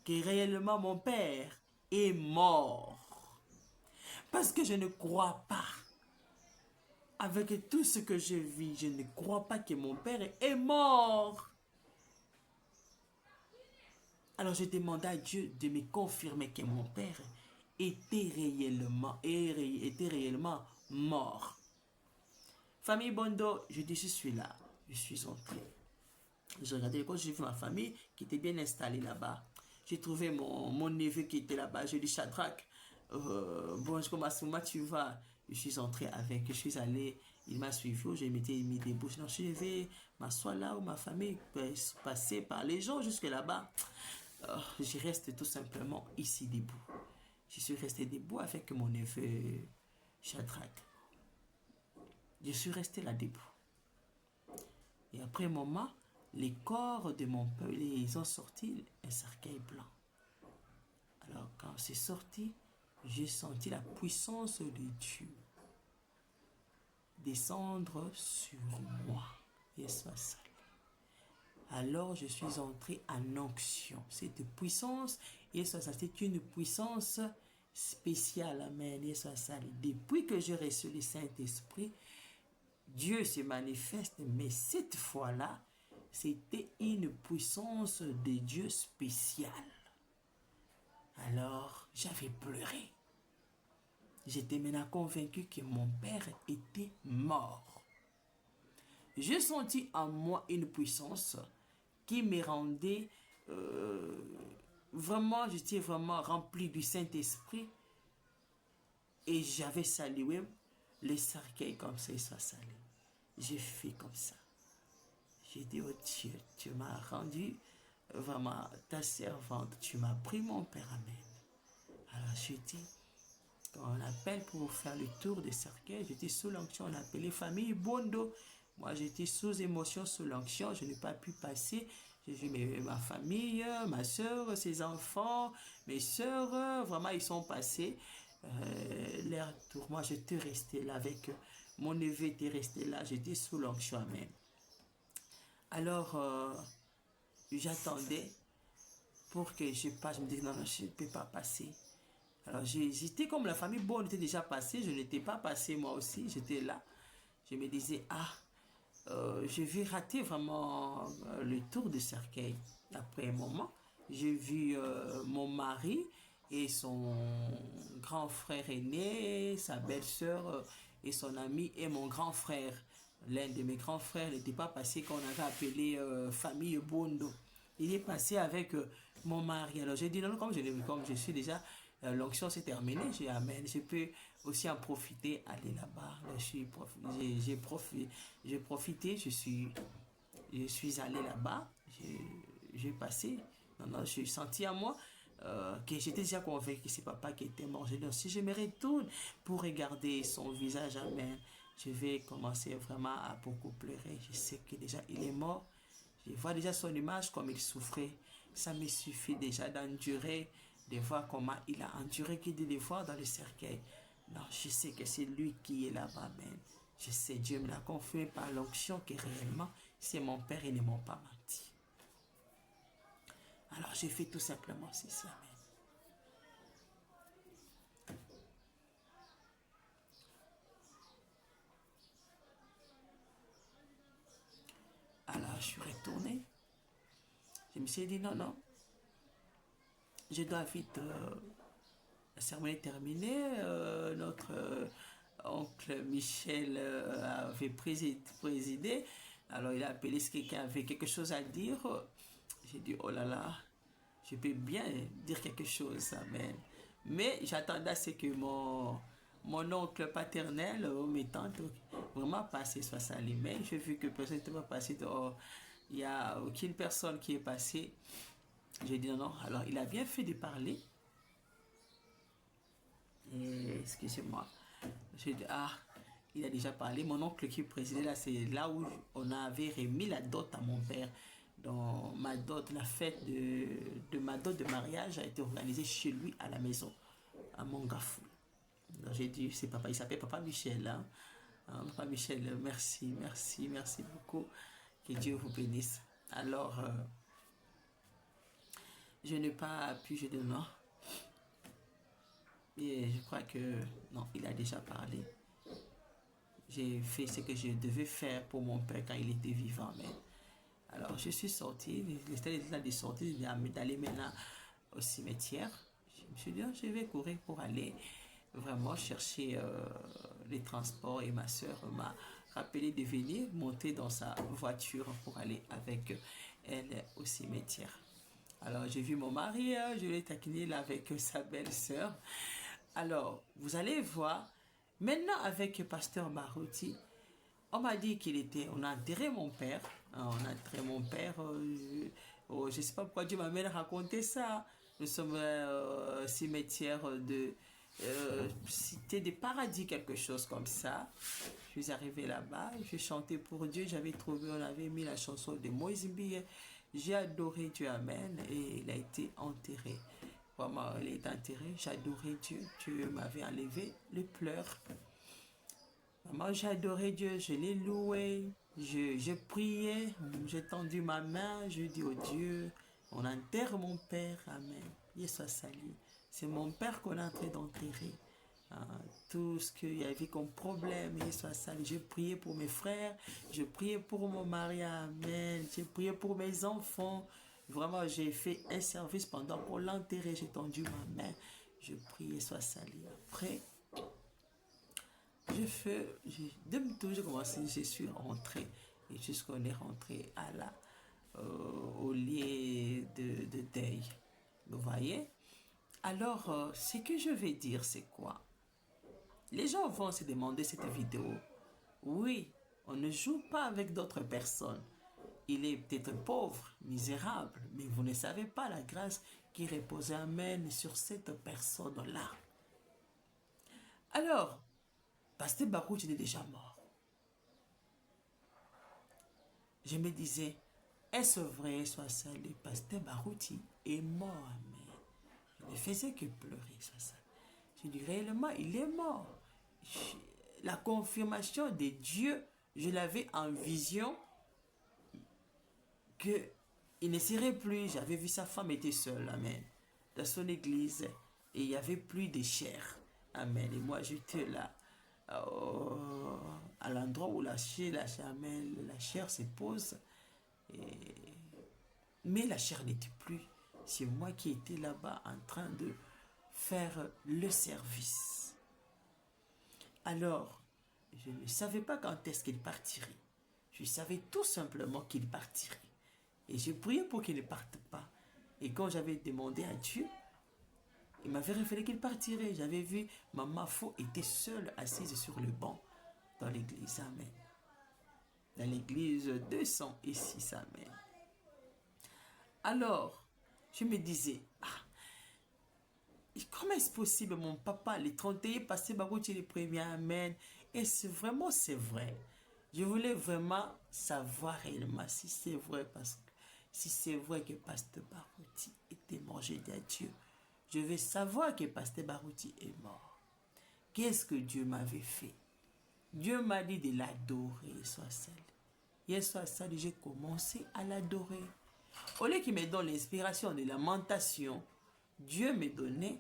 que réellement mon père est mort. Parce que je ne crois pas. Avec tout ce que je vis, je ne crois pas que mon père est mort. Alors je demandais à Dieu de me confirmer que mon père était réellement mort. Famille Bondo, je dis, je suis là, je suis entré. J'ai regardé quand j'ai vu ma famille qui était bien installée là-bas. J'ai trouvé mon neveu qui était là-bas. Je lui ai dit, Shadrach, bon, comment tu vas? Je suis entré avec, je suis allé, il m'a suivi, j'ai mis des bouches. Non, je vais m'asseoir là où ma famille peut passer par les gens jusque là-bas. Je reste tout simplement ici debout. Je suis resté debout avec mon neveu Shadrach. Je suis resté là debout. Et après un moment, les corps de mon peuple, ils ont sorti un cercueil blanc. Alors quand c'est sorti, j'ai senti la puissance de Dieu descendre sur moi. Et soit salé. Alors je suis entré en onction. Cette puissance, et ça c'est une puissance spéciale. Amen. Et soit salé. Depuis que j'ai reçu le Saint-Esprit, Dieu se manifeste, mais cette fois-là, c'était une puissance de Dieu spéciale. Alors, j'avais pleuré. J'étais maintenant convaincu que mon père était mort. J'ai senti en moi une puissance qui me rendait vraiment, j'étais vraiment rempli du Saint-Esprit et j'avais salué les cercueils comme ça, ils soient salués. J'ai fait comme ça. J'ai dit, oh Dieu, tu m'as rendu vraiment ta servante, tu m'as pris mon Père, amen. Alors je dis, quand on appelle pour faire le tour des cercueils, j'étais sous l'onction, on appelait famille Bondo. Moi j'étais sous émotion, sous l'onction, je n'ai pas pu passer. J'ai vu ma famille, ma soeur, ses enfants, mes soeurs, vraiment ils sont passés. Leur tour, moi j'étais resté là avec eux. Mon neveu était resté là, j'étais sous l'onction, amen. Alors, j'attendais pour que je passe. Je me disais, non, je ne peux pas passer. Alors, j'étais comme la famille Bonne était déjà passée. Je n'étais pas passé moi aussi. J'étais là. Je me disais, je vais rater vraiment le tour du cercueil. Après un moment, j'ai vu mon mari et son grand frère aîné, sa belle-sœur et son ami et mon grand frère. L'un de mes grands frères n'était pas passé qu'on avait appelé famille Bondo. Il est passé avec mon mari. Alors j'ai dit non, comme je suis déjà, l'onction s'est terminée, j'ai amen. Je peux aussi en profiter, aller là-bas. J'ai profité, je suis allé là-bas, j'ai passé. Non, j'ai senti à moi que j'étais déjà convaincu que c'est papa qui était mort. J'ai dit, si je me retourne pour regarder son visage, amen, je vais commencer vraiment à beaucoup pleurer. Je sais que déjà il est mort. Je vois déjà son image comme il souffrait. Ça me suffit déjà d'endurer, de voir comment il a enduré, qu'il de le voir dans le cercueil. Non, je sais que c'est lui qui est là-bas, amen. Je sais, Dieu me l'a confirmé par l'onction que réellement, c'est mon père, ils ne m'ont pas menti. Alors, j'ai fait tout simplement ceci, amen. Alors, je suis retourné. Je me suis dit, non, je dois vite, la cérémonie est terminée, notre oncle Michel avait présidé, alors il a appelé si quelqu'un avait quelque chose à dire. J'ai dit, oh là là, je peux bien dire quelque chose, amen. Mais j'attendais à ce que mon oncle paternel, mes tantes, vraiment passé soit salé. Mais j'ai vu que personne n'était pas passé. Il n'y a aucune personne qui est passée. J'ai dit non. Alors il a bien fait de parler. Excusez-moi. J'ai dit, il a déjà parlé. Mon oncle qui présidait là, c'est là où on avait remis la dot à mon père. Donc, ma dot, la fête de ma dot de mariage a été organisée chez lui à la maison, à Mongafou. Donc, j'ai dit, c'est papa, il s'appelle Papa Michel. Hein? Papa Michel, merci beaucoup. Que Dieu vous bénisse. Alors, je n'ai pas pu, je dis non. Et je crois que, non, il a déjà parlé. J'ai fait ce que je devais faire pour mon père quand il était vivant. Mais Alors, je suis sortie, j'étais là de sortir, d'aller maintenant au cimetière. Je me suis dit, oh, je vais courir pour aller vraiment chercher les transports et ma soeur m'a rappelé de venir monter dans sa voiture pour aller avec elle au cimetière. Alors, j'ai vu mon mari, je l'ai taquiné là avec sa belle-sœur. Alors, vous allez voir, maintenant avec Pasteur Barouti, on m'a dit on a enterré mon père. On a enterré mon père. Je ne sais pas pourquoi Dieu m'amène à raconter ça. Nous sommes au cimetière de Cité des Paradis, quelque chose comme ça. Je suis arrivé là-bas, j'ai chanté pour Dieu. On avait mis la chanson de Moïse Mbie. J'ai adoré Dieu, amen. Et il a été enterré. Vraiment, il est enterré. J'ai adoré Dieu. Dieu m'avait enlevé les pleurs. Vraiment, j'ai adoré Dieu. Je l'ai loué. Je priais. J'ai tendu ma main. Je dis au Dieu, on enterre mon père. Amen. Il soit salué. C'est mon père qu'on est en train d'enterrer. Tout ce qu'il y avait comme problème, il soit salué. J'ai prié pour mes frères. Je priais pour mon mari. Amen. J'ai prié pour mes enfants. Vraiment, j'ai fait un service pendant qu'on l'enterrait. J'ai tendu ma main. Je priais, soit salué. Après, j'ai commencé, je suis rentré. Et jusqu'on est rentré au lieu de deuil. Vous voyez? Alors, ce que je vais dire, c'est quoi? Les gens vont se demander cette vidéo. Oui, on ne joue pas avec d'autres personnes. Il est peut-être pauvre, misérable, mais vous ne savez pas la grâce qui repose, amen, sur cette personne-là. Alors, Pasteur Barouti est déjà mort. Je me disais, est-ce vrai, soit ça, le Pasteur Barouti est mort, amen. Il ne faisait que pleurer, soit ça. Je dis réellement, il est mort. La confirmation de Dieu, je l'avais en vision que il ne serait plus. J'avais vu sa femme était seule, amen, dans son église, et il n'y avait plus de chair, amen. Et moi, j'étais là, à l'endroit où la chair se pose, mais la chair n'était plus. C'est moi qui étais là-bas en train de faire le service. Alors, je ne savais pas quand est-ce qu'il partirait. Je savais tout simplement qu'il partirait. Et j'ai prié pour qu'il ne parte pas. Et quand j'avais demandé à Dieu, il m'avait révélé qu'il partirait. J'avais vu Maman Fo était seule assise sur le banc dans l'église. Amen. Dans l'église 206. Amen. Alors, je me disais, comment est-ce possible, mon papa, les 31 passé, Barouti les premiers, amen. Et c'est vrai. Je voulais vraiment savoir réellement si c'est vrai, parce que si c'est vrai que Pasteur Barouti était mort, j'ai dit à Dieu, je veux savoir que Pasteur Barouti est mort. Qu'est-ce que Dieu m'avait fait? Dieu m'a dit de l'adorer, soit seul. Hier soir, j'ai commencé à l'adorer. Au lieu qu'il me donne l'inspiration de lamentation, Dieu me donnait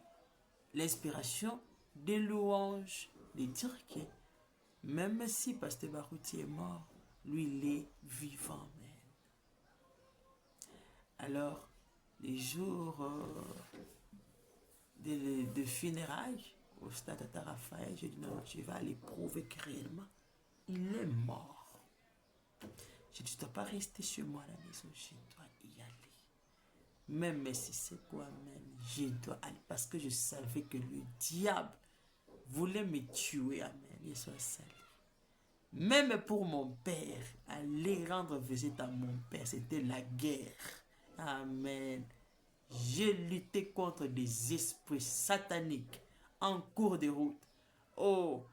l'inspiration des louanges, de dire que même si Pasteur Barouti est mort, lui, il est vivant. Alors, les jours de funérailles au stade de Raphaël, j'ai dit non, je vais aller prouver que réellement, il est mort. Je ne dois pas rester chez moi à la maison, je dois y aller. Même si c'est quoi, même, je dois aller. Parce que je savais que le diable voulait me tuer, amen, il soit salut. Même pour mon père, aller rendre visite à mon père, c'était la guerre. Amen. J'ai lutté contre des esprits sataniques en cours de route. Oh,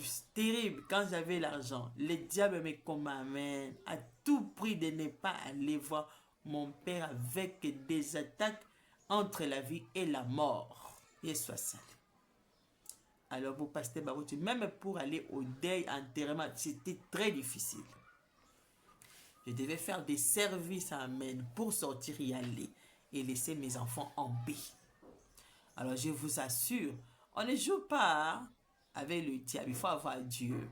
c'est terrible. Quand j'avais l'argent, le diable me commandait à tout prix de ne pas aller voir mon père avec des attaques entre la vie et la mort. Et soit salut. Alors pour Pasteur Barouti, même pour aller au deuil, enterrement, c'était très difficile. Je devais faire des services, amen, pour sortir y aller et laisser mes enfants en paix. Alors je vous assure, on ne joue pas avec le diable, il faut avoir Dieu.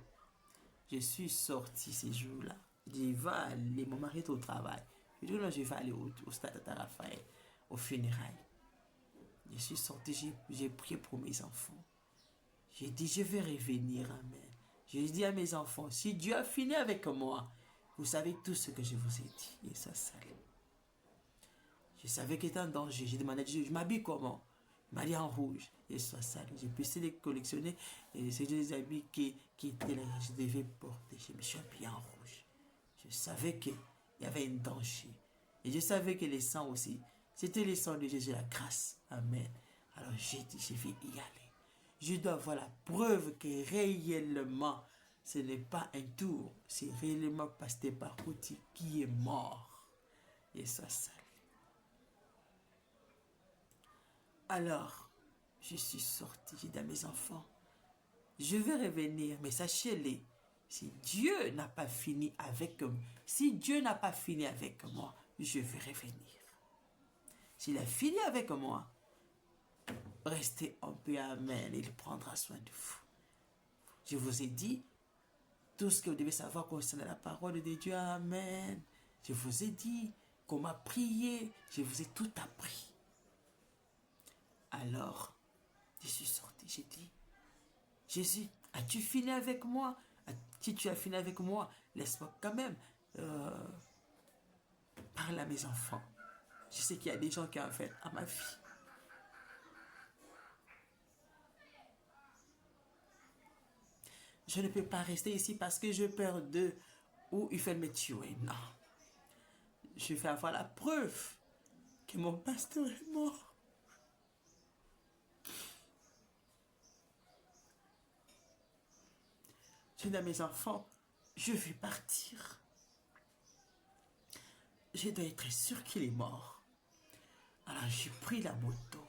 Je suis sorti ces jours-là. mon mari est au travail. Je dis non, je vais aller au stade à Raphaël, au funérailles. Je suis sorti, j'ai prié pour mes enfants. J'ai dit, je vais revenir, amen. J'ai dit à mes enfants, si Dieu a fini avec moi, vous savez tout ce que je vous ai dit. Et ça, ça. Je savais qu'il était en danger. J'ai demandé à Dieu, je m'habille comment? Il m'a dit en rouge. Et ça, ça. J'ai pu les collectionner. Et c'est des habits qui étaient là, je devais porter. Je me suis habillé en rouge. Je savais qu'il y avait un danger. Et je savais que les sangs aussi, c'était les sangs de Jésus, la grâce. Amen. Alors j'ai dit, je vais y aller. Je dois avoir la preuve que réellement, ce n'est pas un tour. C'est réellement Pasteur Barghouti qui est mort. Et ça, ça. Alors, je suis sorti, j'ai dit à mes enfants, je vais revenir, mais sachez-le, si Dieu n'a pas fini avec moi, je vais revenir. S'il a fini avec moi, restez en paix, amen, il prendra soin de vous. Je vous ai dit tout ce que vous devez savoir concernant la parole de Dieu, amen. Je vous ai dit comment prier, je vous ai tout appris. Alors, je suis sorti, j'ai dit, Jésus, as-tu fini avec moi? Si tu as fini avec moi, laisse-moi quand même parler à mes enfants. Je sais qu'il y a des gens qui ont affaire à ma fille. Je ne peux pas rester ici parce que j'ai peur d'eux ou ils veulent me tuer. Non. Je vais avoir la preuve que mon pasteur est mort. Je dis à mes enfants, je vais partir. Je dois être sûr qu'il est mort. Alors j'ai pris la moto.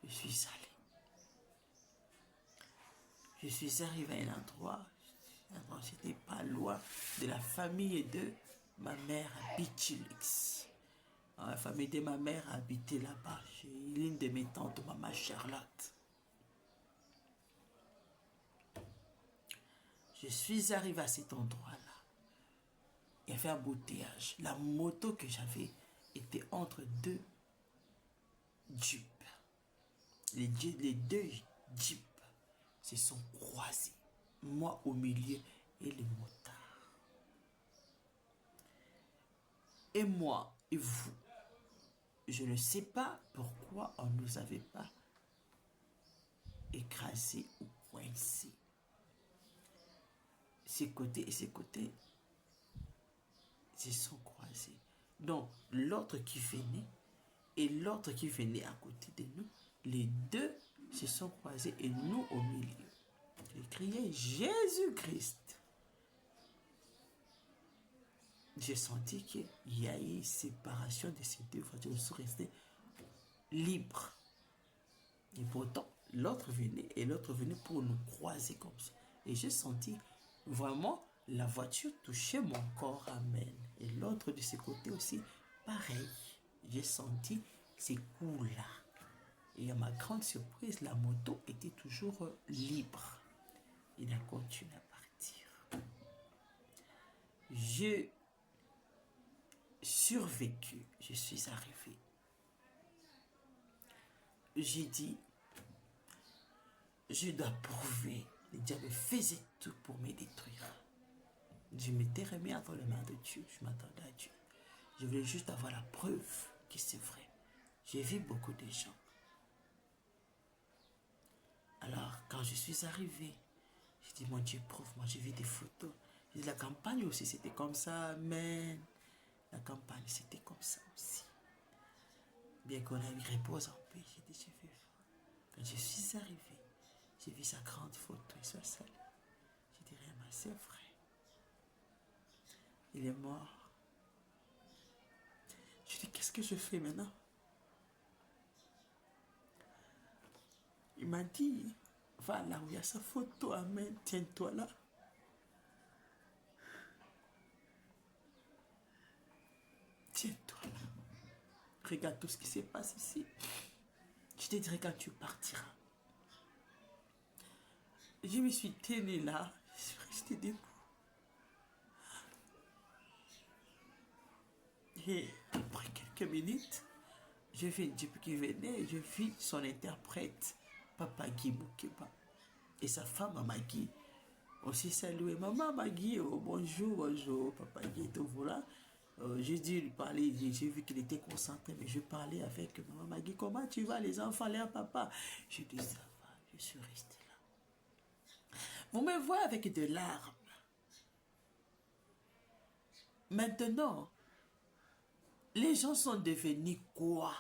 Je suis allé. Je suis arrivé à un endroit. J'étais pas loin de la famille de ma mère à Bichilix. La famille de ma mère habitait là-bas. Chez l'une de mes tantes, maman Charlotte. Je suis arrivé à cet endroit-là. Il y avait un embouteillage. La moto que j'avais était entre deux jeeps. Les deux jeeps se sont croisés. Moi au milieu et le motard. Et moi et vous. Je ne sais pas pourquoi on ne nous avait pas écrasés ou coincés. Ces côtés et ces côtés se sont croisés. Donc, l'autre qui venait et l'autre qui venait à côté de nous, les deux se sont croisés et nous au milieu. J'ai crié Jésus-Christ. J'ai senti qu'il y a eu séparation de ces deux voitures. Je suis resté libre. Et pourtant, l'autre venait pour nous croiser comme ça. Et j'ai senti vraiment la voiture toucher mon corps, amen. Et l'autre de ce côté aussi, pareil. J'ai senti ces coups-là. Et à ma grande surprise, la moto était toujours libre. Il a continué à partir. J'ai survécu. Je suis arrivé. J'ai dit, je dois prouver. Le diable faisait tout pour me détruire. Je m'étais remis entre les mains de Dieu. Je m'attendais à Dieu. Je voulais juste avoir la preuve que c'est vrai. J'ai vu beaucoup de gens. Alors, quand je suis arrivé, j'ai dit, mon Dieu, prouve-moi. J'ai vu des photos. J'ai dit, la campagne aussi, c'était comme ça. Amen. La campagne, c'était comme ça aussi. Bien qu'on ait eu repose en paix, j'ai dit, je vais voir. Quand je suis arrivé, j'ai vu sa grande photo et sa salle. J'ai dit, mais c'est vrai. Il est mort. Je dis, qu'est-ce que je fais maintenant? Il m'a dit, va là où il y a sa photo, amen, tiens-toi là. Tiens-toi là. Regarde tout ce qui se passe ici. Je te dirai quand tu partiras. Je me suis tenu là, je suis resté debout. Et après quelques minutes, je vis un Jeep qui venait et je vis son interprète, Papa Guy Moukeba, et sa femme, Magui. On s'est salué. Maman Magui, oh, bonjour, bonjour, Papa Guy, tout voilà. J'ai dû lui parler, j'ai vu qu'il était concentré, mais je parlais avec Maman Magui. Comment tu vas, les enfants, leur papa? Je dis, ça va, je suis resté là. Vous me voyez avec de larmes. Maintenant, les gens sont devenus quoi?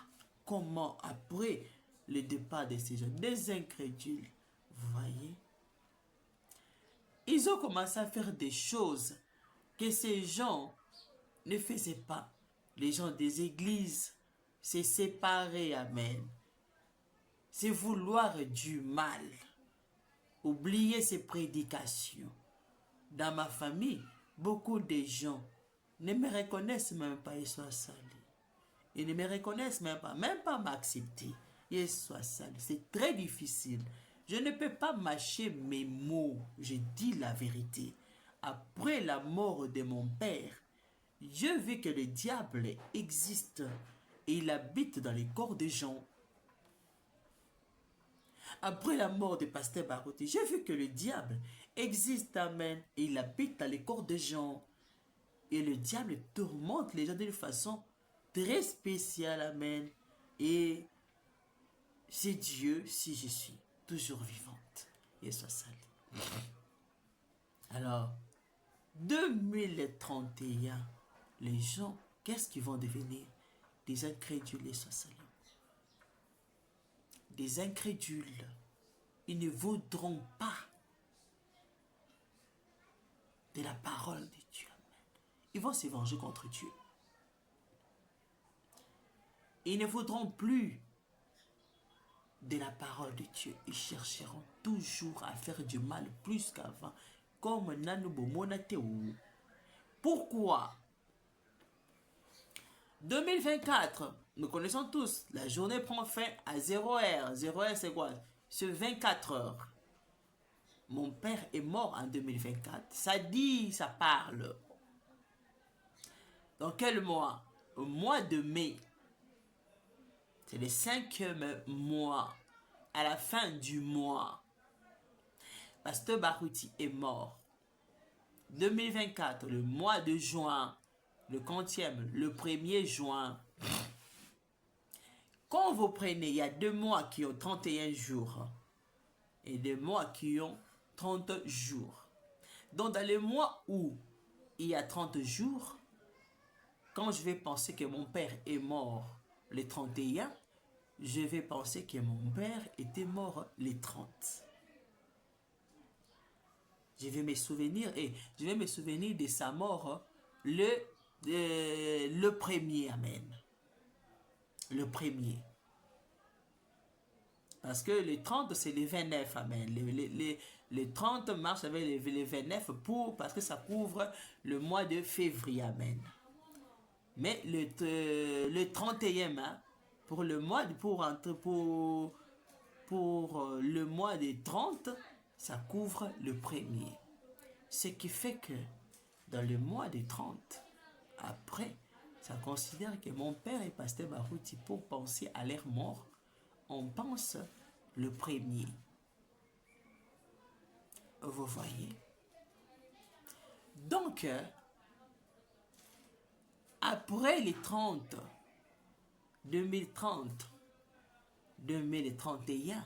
Comment après le départ de ces gens? Des incrédules. Vous voyez? Ils ont commencé à faire des choses que ces gens ne faisaient pas. Les gens des églises, c'est séparer, amen. C'est vouloir du mal. Oublier ses prédications. Dans ma famille, beaucoup de gens ne me reconnaissent même pas, ils soient salis. Ils ne me reconnaissent même pas m'accepter. Ils soient salis. C'est très difficile. Je ne peux pas mâcher mes mots. Je dis la vérité. Après la mort de mon père, je vis que le diable existe et il habite dans les corps des gens. Après la mort de Pasteur Barouti, j'ai vu que le diable existe, amen, et il habite dans les corps des gens. Et le diable tourmente les gens d'une façon très spéciale, amen. Et c'est Dieu si je suis toujours vivante. Et soit salut. Alors, 2031, les gens, qu'est-ce qu'ils vont devenir? Des incrédules, et soit salut. Des incrédules. Ils ne voudront pas de la parole de Dieu. Ils vont se venger contre Dieu. Ils ne voudront plus de la parole de Dieu. Ils chercheront toujours à faire du mal plus qu'avant. Comme Nanubo Monateu. Pourquoi? 2024, nous connaissons tous, la journée prend fin à 0h. 0h c'est quoi? C'est 24 heures. Mon père est mort en 2024. Ça dit, ça parle. Dans quel mois? Au mois de mai. C'est le 5e mois. À la fin du mois. Pasteur Barouti est mort. 2024, le mois de juin. Le 30e, le 1er juin. Quand vous prenez, il y a 2 mois qui ont 31 jours. Et 2 mois qui ont 30 jours. Donc dans les mois où il y a 30 jours, quand je vais penser que mon père est mort les 31, je vais penser que mon père était mort les 30. Je vais me souvenir de sa mort le 1er, amen. Le 1er. Parce que le 30, c'est le 29, amen. Le 30 mars avec le 29 parce que ça couvre le mois de février, amen. Mais le 31, hein, pour le mois de le 30, ça couvre le 1er. Ce qui fait que dans le mois de 30, après, ça considère que mon père et Pasteur Barouti, pour penser à leur mort, on pense le 1er. Vous voyez? Donc, après les 30, 2030, 2031,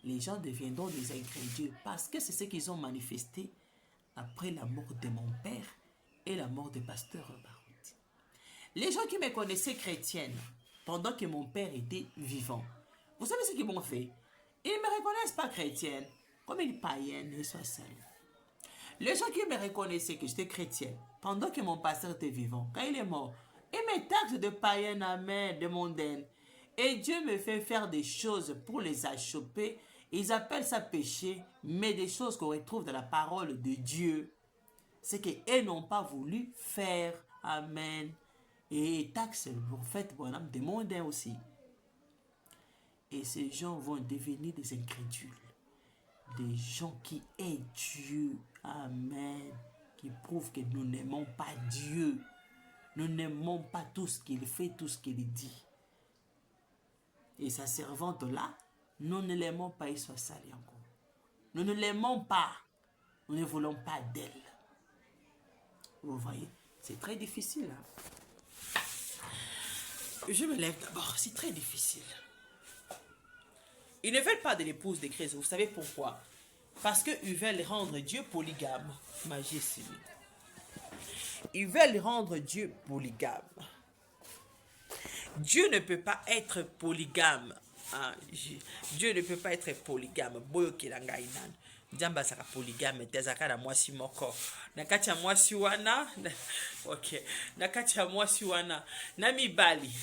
les gens deviendront des incrédules parce que c'est ce qu'ils ont manifesté après la mort de mon père et la mort de Pasteur Barouti. Les gens qui me connaissaient chrétienne pendant que mon père était vivant, vous savez ce qu'ils m'ont fait? Ils ne me reconnaissent pas chrétienne, comme une païenne, ne soit seule. Les gens qui me reconnaissaient que j'étais chrétienne pendant que mon pasteur était vivant, quand il est mort, ils me taxent de païenne, amen, de mondaine. Et Dieu me fait faire des choses pour les achoper. Ils appellent ça péché, mais des choses qu'on retrouve dans la parole de Dieu. C'est qu'ils n'ont pas voulu faire, amen. Et ils taxent le prophète bonhomme de mondain aussi. Et ces gens vont devenir des incrédules. Des gens qui aiment Dieu. Amen. Qui prouvent que nous n'aimons pas Dieu. Nous n'aimons pas tout ce qu'il fait, tout ce qu'il dit. Et sa servante là, nous ne l'aimons pas, il soit sali encore. Nous ne l'aimons pas. Nous ne voulons pas d'elle. Vous voyez, c'est très difficile. Hein? Je me lève d'abord, c'est très difficile. Ils ne veulent pas de l'épouse de Christ. Vous savez pourquoi? Parce qu'ils veulent rendre Dieu polygame. Majesté. Ils veulent rendre Dieu polygame. Dieu ne peut pas être polygame. Hein? Dieu ne peut pas être polygame. Jamba saka polygame tezaka na mwasi moko nakati ya mwasi wana okay nakati ya mwasi wana na mibali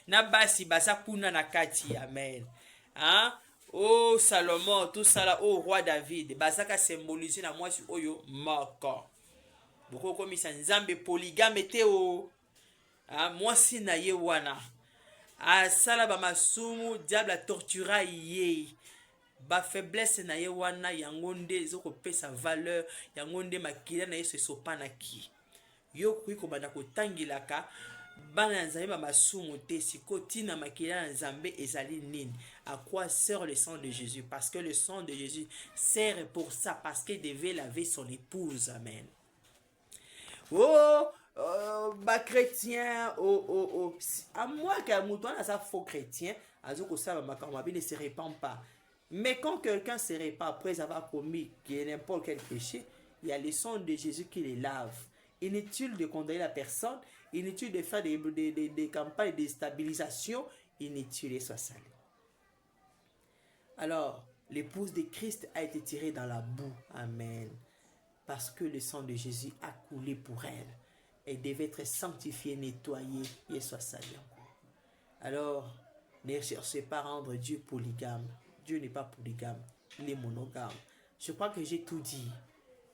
na basi baza kuna nakati amen hein oh Salomon tout ça là oh roi David bazaka symboliser na mwasi oyo moko boko komisa nzambe polygame te o hein mwasi na ye wana asala ba masumu diable tortura ye ba faiblesse na ye wana yango nde ezoko pesa valeur yango nde makila na ye se sopanaki yo kuiko banda kotangilaka bana nzambe ba masumu te siko tina makila na nzambe ezali nini à quoi sert le sang de Jésus parce que le sang de Jésus sert pour ça parce qu'il devait laver son épouse amen ba chrétien à moi que mouton a sa faux chrétien azoko ça makambo ne se répand pas. Mais quand quelqu'un se répand après avoir commis n'importe quel péché, il y a le sang de Jésus qui les lave. Inutile de condamner la personne, inutile de faire des campagnes de stabilisation, inutile et soit salé. Alors, l'épouse de Christ a été tirée dans la boue. Amen. Parce que le sang de Jésus a coulé pour elle. Elle devait être sanctifiée, nettoyée et soit salée. Alors, ne cherchez pas à rendre Dieu polygame. Dieu n'est pas polygame, il est monogame. Je crois que j'ai tout dit.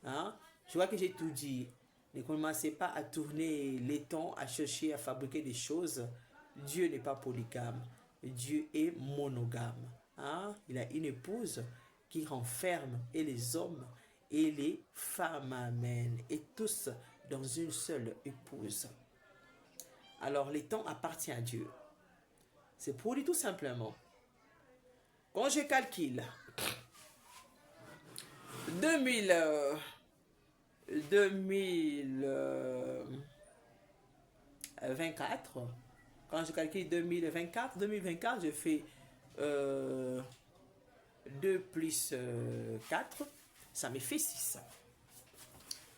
Hein? Je crois que j'ai tout dit. Ne commencez pas à tourner les temps, à chercher à fabriquer des choses. Dieu n'est pas polygame. Dieu est monogame. Hein? Il a une épouse qui renferme et les hommes et les femmes. Amen. Et tous dans une seule épouse. Alors, les temps appartiennent à Dieu. C'est pour lui tout simplement. Quand je calcule 2024, quand je calcule 2024, je fais 2 plus 4, ça me fait 6.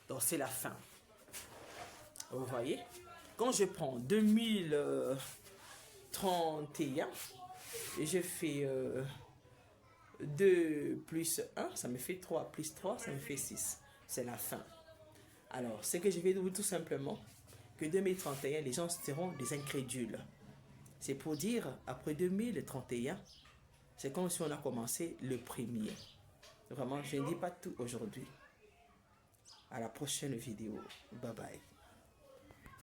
Donc c'est la fin. Vous voyez? Quand je prends 2031, et je fais 2 plus 1, ça me fait 3, plus 3, ça me fait 6. C'est la fin. Alors, ce que je vais dire tout simplement, que 2031, les gens seront des incrédules. C'est pour dire, après 2031, c'est comme si on a commencé le premier. Vraiment, je ne dis pas tout aujourd'hui. À la prochaine vidéo. Bye bye.